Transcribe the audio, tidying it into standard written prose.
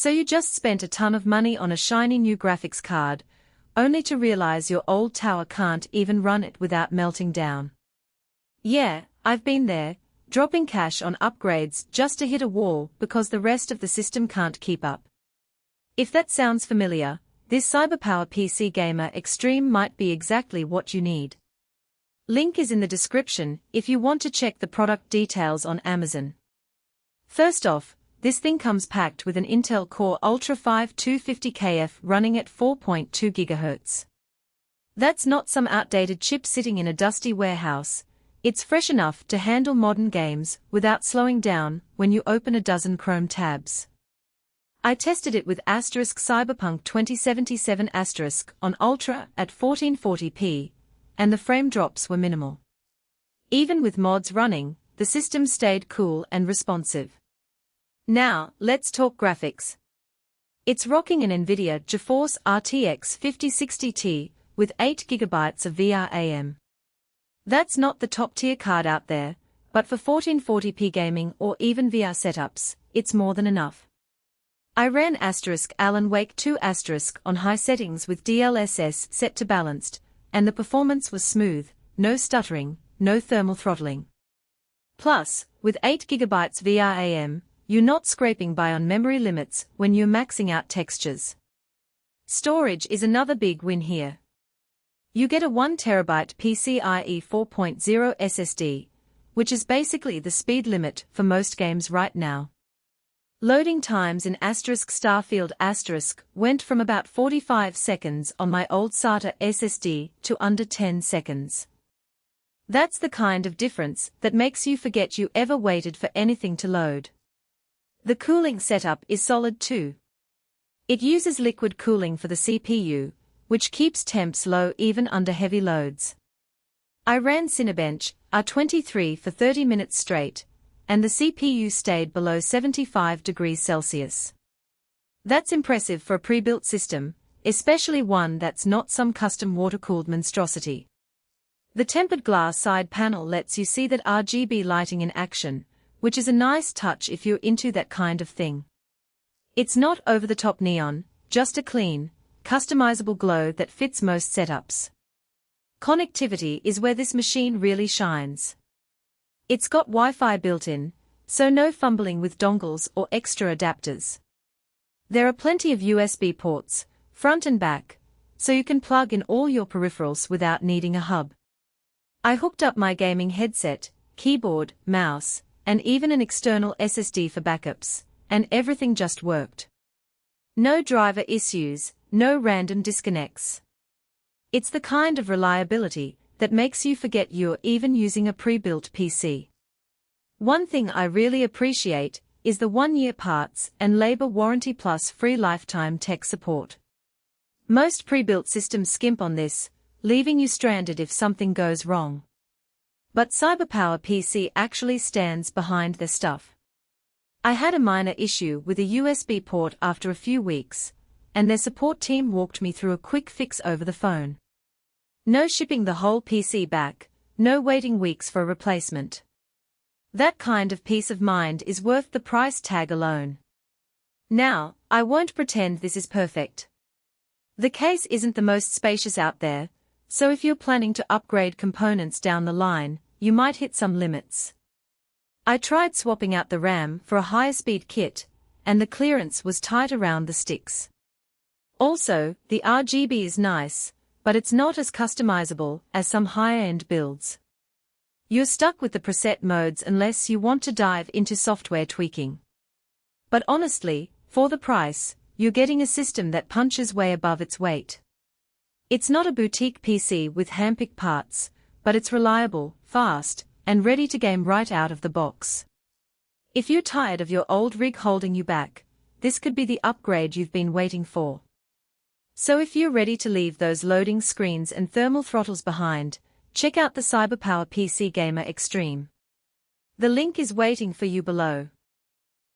So you just spent a ton of money on a shiny new graphics card, only to realize your old tower can't even run it without melting down. Yeah, I've been there, dropping cash on upgrades just to hit a wall because the rest of the system can't keep up. If that sounds familiar, this CyberPowerPC Gamer Xtreme might be exactly what you need. Link is in the description if you want to check the product details on Amazon. First off, this thing comes packed with an Intel Core Ultra 5 250KF running at 4.2 GHz. That's not some outdated chip sitting in a dusty warehouse. It's fresh enough to handle modern games without slowing down when you open a dozen Chrome tabs. I tested it with Cyberpunk 2077 on Ultra at 1440p, and the frame drops were minimal. Even with mods running, the system stayed cool and responsive. Now, let's talk graphics. It's rocking an NVIDIA GeForce RTX 5060 Ti with 8GB of VRAM. That's not the top-tier card out there, but for 1440p gaming or even VR setups, it's more than enough. I ran Alan Wake 2 on high settings with DLSS set to balanced, and the performance was smooth, no stuttering, no thermal throttling. Plus, with 8GB VRAM, you're not scraping by on memory limits when you're maxing out textures. Storage is another big win here. You get a 1TB PCIe 4.0 SSD, which is basically the speed limit for most games right now. Loading times in Starfield went from about 45 seconds on my old SATA SSD to under 10 seconds. That's the kind of difference that makes you forget you ever waited for anything to load. The cooling setup is solid too. It uses liquid cooling for the CPU, which keeps temps low even under heavy loads. I ran Cinebench R23 for 30 minutes straight, and the CPU stayed below 75 degrees Celsius. That's impressive for a pre-built system, especially one that's not some custom water-cooled monstrosity. The tempered glass side panel lets you see that RGB lighting in action, which is a nice touch if you're into that kind of thing. It's not over-the-top neon, just a clean, customizable glow that fits most setups. Connectivity is where this machine really shines. It's got Wi-Fi built in, so no fumbling with dongles or extra adapters. There are plenty of USB ports, front and back, so you can plug in all your peripherals without needing a hub. I hooked up my gaming headset, keyboard, mouse, and even an external SSD for backups, and everything just worked. No driver issues, no random disconnects. It's the kind of reliability that makes you forget you're even using a pre-built PC. One thing I really appreciate is the 1-year parts and labor warranty plus free lifetime tech support. Most pre-built systems skimp on this, leaving you stranded if something goes wrong. But CyberPowerPC actually stands behind their stuff. I had a minor issue with a USB port after a few weeks, and their support team walked me through a quick fix over the phone. No shipping the whole PC back, no waiting weeks for a replacement. That kind of peace of mind is worth the price tag alone. Now, I won't pretend this is perfect. The case isn't the most spacious out there, so if you're planning to upgrade components down the line, you might hit some limits. I tried swapping out the RAM for a higher speed kit, and the clearance was tight around the sticks. Also, the RGB is nice, but it's not as customizable as some higher-end builds. You're stuck with the preset modes unless you want to dive into software tweaking. But honestly, for the price, you're getting a system that punches way above its weight. It's not a boutique PC with hand-picked parts, but it's reliable, fast, and ready to game right out of the box. If you're tired of your old rig holding you back, this could be the upgrade you've been waiting for. So if you're ready to leave those loading screens and thermal throttles behind, check out the CyberPowerPC Gamer Xtreme. The link is waiting for you below.